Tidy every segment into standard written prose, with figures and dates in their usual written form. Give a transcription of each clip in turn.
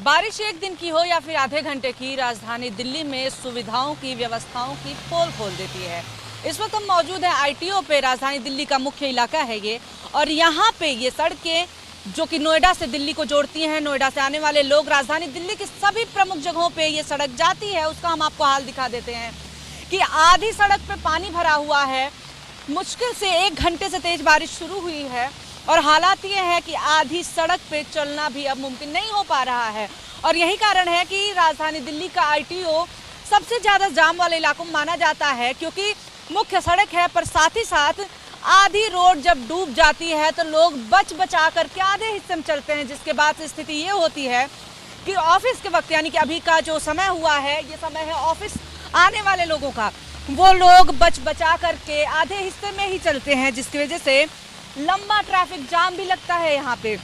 बारिश एक दिन की हो या फिर आधे घंटे की, राजधानी दिल्ली में सुविधाओं की, व्यवस्थाओं की पोल खोल देती है। इस वक्त हम मौजूद हैं आईटीओ पे। राजधानी दिल्ली का मुख्य इलाका है ये, और यहाँ पे ये सड़कें जो कि नोएडा से दिल्ली को जोड़ती हैं, नोएडा से आने वाले लोग राजधानी दिल्ली की सभी प्रमुख जगहों पे ये सड़क जाती है। उसका हम आपको हाल दिखा देते हैं कि आधी सड़क पे पानी भरा हुआ है। मुश्किल से 1 घंटे से तेज बारिश शुरू हुई है और हालात ये है कि आधी सड़क पे चलना भी अब मुमकिन नहीं हो पा रहा है। और यही कारण है कि राजधानी दिल्ली का आईटीओ सबसे ज़्यादा जाम वाले इलाकों में माना जाता है, क्योंकि मुख्य सड़क है, पर साथ ही साथ आधी रोड जब डूब जाती है तो लोग बचा करके आधे हिस्से में चलते हैं, जिसके बाद स्थिति ये होती है कि ऑफिस के वक्त, यानी कि अभी का जो समय हुआ है, ये समय है ऑफिस आने वाले लोगों का, वो लोग बचा करके आधे हिस्से में ही चलते हैं, जिसकी वजह से लंबा ट्रैफिक जाम भी लगता है यहाँ पे।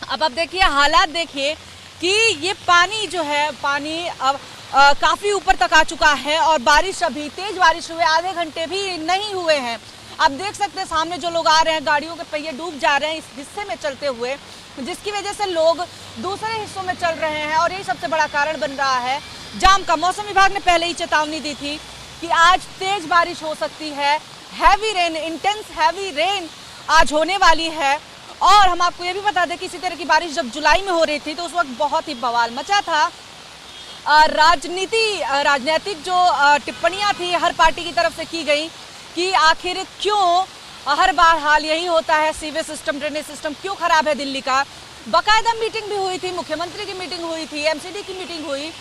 अब देखिए हालात, देखिए कि ये पानी जो है, पानी अब काफ़ी ऊपर तक आ चुका है और बारिश, अभी तेज बारिश हुए आधे घंटे भी नहीं हुए हैं। आप देख सकते हैं सामने जो लोग आ रहे हैं, गाड़ियों के पहिए डूब जा रहे हैं इस हिस्से में चलते हुए, जिसकी वजह से लोग दूसरे हिस्सों में चल रहे हैं और यही सबसे बड़ा कारण बन रहा है जाम का। मौसम विभाग ने पहले ही चेतावनी दी थी कि आज तेज बारिश हो सकती है, heavy rain, intense heavy rain आज होने वाली है। और हम आपको ये भी बता दें कि इसी तरह की बारिश जब जुलाई में हो रही थी तो उस वक्त बहुत ही बवाल मचा था। राजनीतिक जो टिप्पणियां थी हर पार्टी की तरफ से की गई कि आखिर क्यों हर बार हाल यही होता है, सीवेज सिस्टम, ड्रेनेज सिस्टम क्यों खराब है दिल्ली का। बाकायदा मीटिंग भी हुई थी, मुख्यमंत्री की मीटिंग हुई थी, एमसीडी की मीटिंग हुई,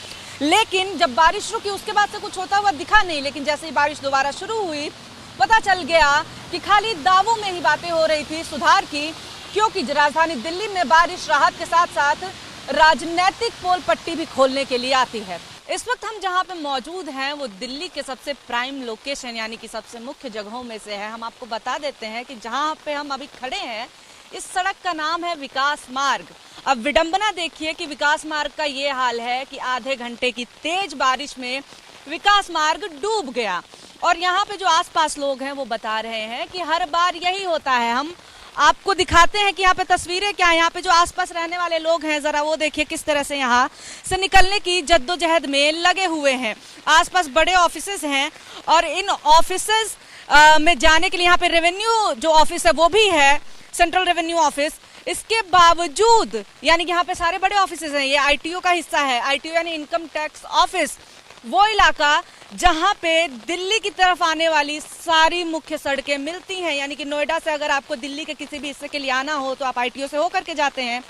लेकिन जब बारिश रुकी उसके बाद से कुछ होता हुआ दिखा नहीं। लेकिन जैसे ही बारिश दोबारा शुरू हुई, पता चल गया कि खाली दावों में ही बातें हो रही थी सुधार की, क्योंकि राजधानी दिल्ली में बारिश राहत के साथ साथ राजनीतिक पोल पट्टी भी खोलने के लिए आती है। इस वक्त हम जहां पे मौजूद हैं वो दिल्ली के सबसे प्राइम लोकेशन, यानी कि सबसे मुख्य जगहों में से है। हम आपको बता देते हैं कि जहां पे हम अभी खड़े हैं, इस सड़क का नाम है विकास मार्ग। अब विडंबना देखिए कि विकास मार्ग का ये हाल है कि आधे घंटे की तेज बारिश में विकास मार्ग डूब गया। और यहाँ पे जो आसपास लोग हैं वो बता रहे हैं कि हर बार यही होता है। हम आपको दिखाते हैं कि यहाँ पे तस्वीरें क्या है। यहाँ पे जो आसपास रहने वाले लोग हैं, जरा वो देखिए किस तरह से यहाँ से निकलने की जद्दोजहद में लगे हुए हैं। आसपास बड़े ऑफिसेज हैं और इन ऑफिसेज में जाने के लिए यहाँ पे रेवेन्यू जो ऑफिस है वो भी है, सेंट्रल रेवेन्यू ऑफिस। इसके बावजूद, यानी कि यहाँ पे सारे बड़े ऑफिसेज हैं, ये आईटीओ का हिस्सा है। आईटीओ यानी इनकम टैक्स ऑफिस, वो इलाका जहां पे दिल्ली की तरफ आने वाली सारी मुख्य सड़कें मिलती हैं। यानी कि नोएडा से अगर आपको दिल्ली के किसी भी हिस्से के लिए आना हो तो आप आईटीओ से होकर के जाते हैं,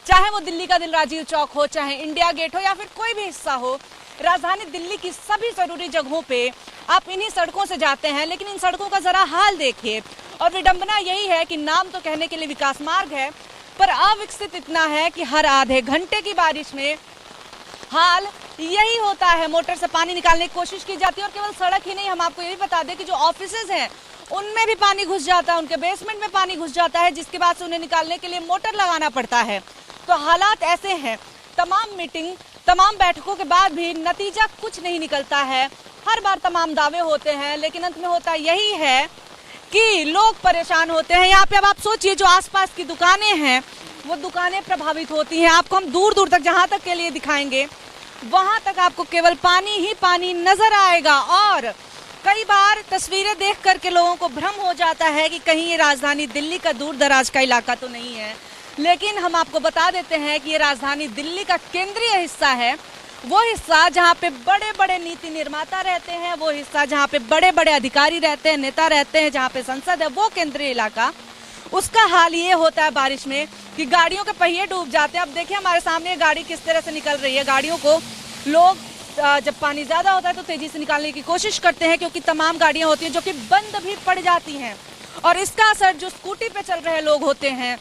चाहे वो दिल्ली का दिल राजीव चौक हो, चाहे इंडिया गेट हो, या फिर कोई भी हिस्सा हो। राजधानी दिल्ली की सभी जरूरी जगहों पे आप इन्हीं सड़कों से जाते हैं। लेकिन इन सड़कों का जरा हाल देखिए, और विडंबना यही है कि नाम तो कहने के लिए विकास मार्ग है, पर अविकसित इतना है कि हर आधे घंटे की बारिश में हाल यही होता है। मोटर से पानी निकालने की कोशिश की जाती है, और केवल सड़क ही नहीं, हम आपको ये भी बता दें कि जो ऑफिसेज हैं उनमें भी पानी घुस जाता है, उनके बेसमेंट में पानी घुस जाता है, जिसके बाद से उन्हें निकालने के लिए मोटर लगाना पड़ता है। तो हालात ऐसे हैं। तमाम मीटिंग, तमाम बैठकों के बाद भी नतीजा कुछ नहीं निकलता है। हर बार तमाम दावे होते हैं, लेकिन अंत में होता यही है कि लोग परेशान होते हैं। यहाँ पे अब आप सोचिए, जो आसपास की दुकानें हैं वो दुकानें प्रभावित होती हैं। आपको हम दूर दूर तक जहाँ तक के लिए दिखाएंगे वहां तक आपको केवल पानी ही पानी नजर आएगा। और कई बार तस्वीरें देख करके लोगों को भ्रम हो जाता है कि कहीं ये राजधानी दिल्ली का दूर दराज का इलाका तो नहीं है। लेकिन हम आपको बता देते हैं कि ये राजधानी दिल्ली का केंद्रीय हिस्सा है, वो हिस्सा जहाँ पे बड़े बड़े नीति निर्माता रहते हैं, वो हिस्सा जहाँ पे बड़े बड़े अधिकारी रहते हैं, नेता रहते हैं, जहाँ पे संसद है, वो केंद्रीय इलाका। उसका हाल ये होता है बारिश में कि गाड़ियों के पहिए डूब जाते हैं। अब देखिए हमारे सामने गाड़ी किस तरह से निकल रही है। गाड़ियों को लोग जब पानी ज्यादा होता है तो तेजी से निकालने की कोशिश करते हैं, क्योंकि तमाम गाड़ियां होती हैं जो कि बंद भी पड़ जाती हैं। और इसका असर जो स्कूटी पे चल रहे लोग होते हैं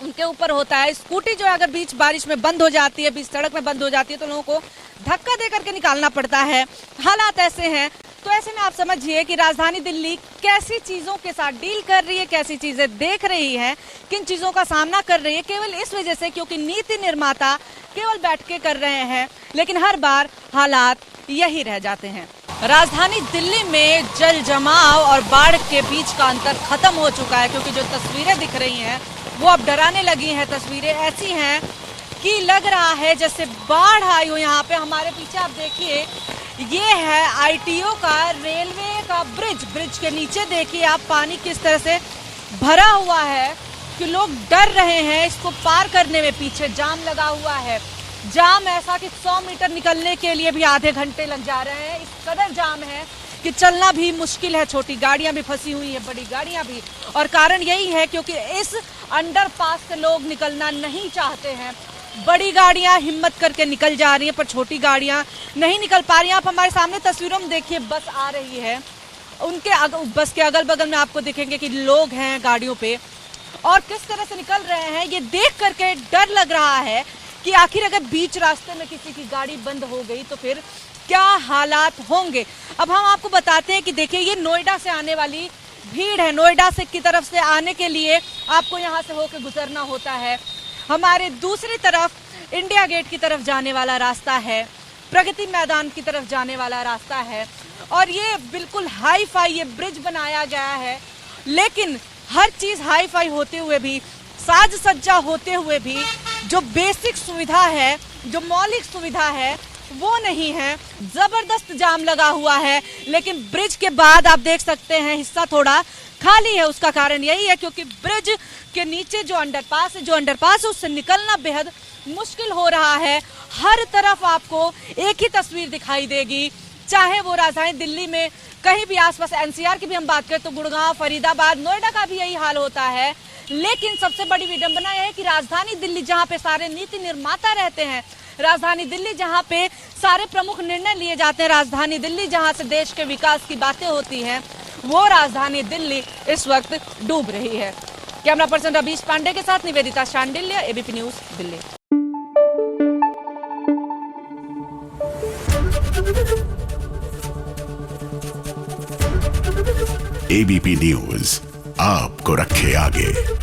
उनके ऊपर होता है। स्कूटी जो है अगर बीच बारिश में बंद हो जाती है, बीच सड़क में बंद हो जाती है, तो लोगों को धक्का दे करके निकालना पड़ता है। हालात ऐसे हैं। तो ऐसे में आप समझिए कि राजधानी दिल्ली कैसी चीजों के साथ डील कर रही है, कैसी चीजें देख रही है, किन चीजों का सामना कर रही है, केवल इस वजह से क्योंकि नीति निर्माता केवल बैठ के कर रहे हैं। लेकिन हर बार हालात यही रह जाते हैं। राजधानी दिल्ली में जल जमाव और बाढ़ के बीच का अंतर खत्म हो चुका है, क्योंकि जो तस्वीरें दिख रही हैं वो अब डराने लगी हैं। तस्वीरें ऐसी हैं कि लग रहा है जैसे बाढ़ आई हो। यहाँ पे हमारे पीछे आप देखिए, ये है आईटीओ का रेलवे का ब्रिज के नीचे देखिए आप पानी किस तरह से भरा हुआ है कि लोग डर रहे हैं इसको पार करने में। पीछे जाम लगा हुआ है, जाम ऐसा कि 100 मीटर निकलने के लिए भी आधे घंटे लग जा रहे हैं। इस कदर जाम है कि चलना भी मुश्किल है, छोटी गाड़ियां भी फंसी हुई है, बड़ी गाड़ियां भी। और कारण यही है क्योंकि इस अंडरपास से लोग निकलना नहीं चाहते हैं। बड़ी गाड़ियां हिम्मत करके निकल जा रही हैं पर छोटी गाड़ियां नहीं निकल पा रही हैं। आप हमारे सामने तस्वीरों में देखिए, बस आ रही है, उनके बस के अगल बगल में आपको दिखेंगे कि लोग हैं गाड़ियों पे और किस तरह से निकल रहे हैं। ये देख करके डर लग रहा है कि आखिर अगर बीच रास्ते में किसी की गाड़ी बंद हो गई तो फिर क्या हालात होंगे। अब हम आपको बताते हैं कि देखिए, ये नोएडा से आने वाली भीड़ है। नोएडा से की तरफ से आने के लिए आपको यहाँ से होकर गुजरना होता है। हमारे दूसरी तरफ इंडिया गेट की तरफ जाने वाला रास्ता है, प्रगति मैदान की तरफ जाने वाला रास्ता है और ये बिल्कुल हाई फाई ये ब्रिज बनाया गया है। लेकिन हर चीज हाई फाई होते हुए भी, साज सज्जा होते हुए भी, जो बेसिक सुविधा है, जो मौलिक सुविधा है वो नहीं है। जबरदस्त जाम लगा हुआ है। लेकिन ब्रिज के बाद आप देख सकते हैं हिस्सा थोड़ा खाली है। उसका कारण यही है क्योंकि ब्रिज के नीचे जो अंडरपास है उससे निकलना बेहद मुश्किल हो रहा है। हर तरफ आपको एक ही तस्वीर दिखाई देगी, चाहे वो राजधानी दिल्ली में कहीं भी आसपास, एनसीआर की भी हम बात करें तो गुड़गांव, फरीदाबाद, नोएडा का भी यही हाल होता है। लेकिन सबसे बड़ी विडंबना यह है कि राजधानी दिल्ली जहां पे सारे नीति निर्माता रहते हैं, राजधानी दिल्ली जहां पे सारे प्रमुख निर्णय लिए जाते हैं, राजधानी दिल्ली जहां से देश के विकास की बातें होती हैं, वो राजधानी दिल्ली इस वक्त डूब रही है। कैमरा पर्सन रवीश पांडे के साथ Nivedita Shandilya, ABP news, Delhi. ABP news आपको रखे आगे।